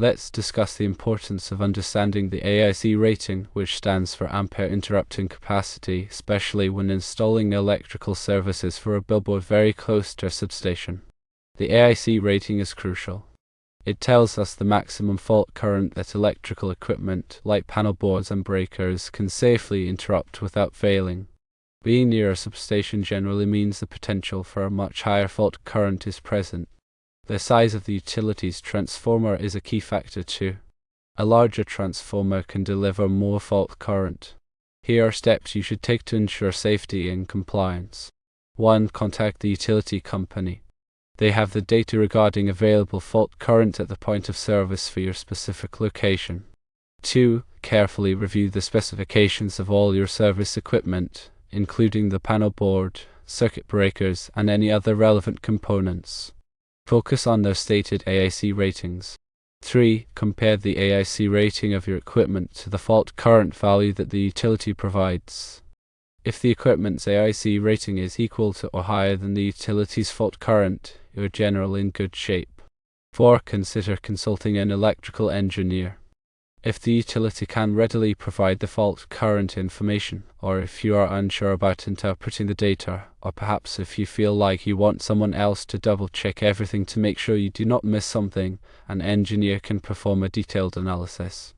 Let's discuss the importance of understanding the AIC rating, which stands for Ampere Interrupting Capacity, especially when installing electrical services for a billboard very close to a substation. The AIC rating is crucial. It tells us the maximum fault current that electrical equipment, like panel boards and breakers, can safely interrupt without failing. Being near a substation generally means the potential for a much higher fault current is present. The size of the utility's transformer is a key factor too. A larger transformer can deliver more fault current. Here are steps you should take to ensure safety and compliance. 1. Contact the utility company. They have the data regarding available fault current at the point of service for your specific location. 2. Carefully review the specifications of all your service equipment, including the panel board, circuit breakers, and any other relevant components. Focus on their stated AIC ratings. 3. Compare the AIC rating of your equipment to the fault current value that the utility provides. If the equipment's AIC rating is equal to or higher than the utility's fault current, you're generally in good shape. 4. Consider consulting an electrical engineer. If the utility can readily provide the fault current information, or if you are unsure about interpreting the data, or perhaps if you feel like you want someone else to double-check everything to make sure you do not miss something, an engineer can perform a detailed analysis.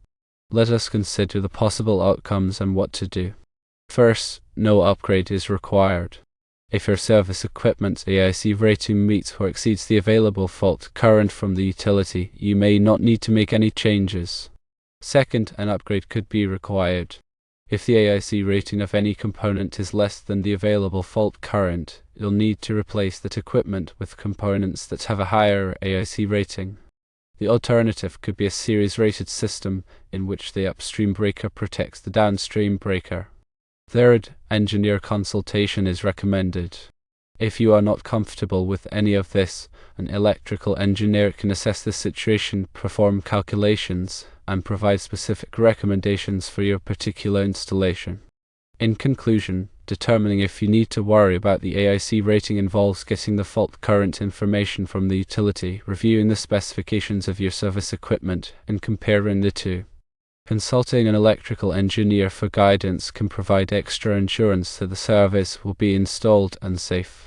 Let us consider the possible outcomes and what to do. First, no upgrade is required. If your service equipment's AIC rating meets or exceeds the available fault current from the utility, you may not need to make any changes. Second, an upgrade could be required. If the AIC rating of any component is less than the available fault current, you'll need to replace that equipment with components that have a higher AIC rating. The alternative could be a series-rated system in which the upstream breaker protects the downstream breaker. Third, engineer consultation is recommended. If you are not comfortable with any of this, an electrical engineer can assess the situation, perform calculations, and provide specific recommendations for your particular installation. In conclusion, determining if you need to worry about the AIC rating involves getting the fault current information from the utility, reviewing the specifications of your service equipment, and comparing the two. Consulting an electrical engineer for guidance can provide extra assurance that the service will be installed and safe.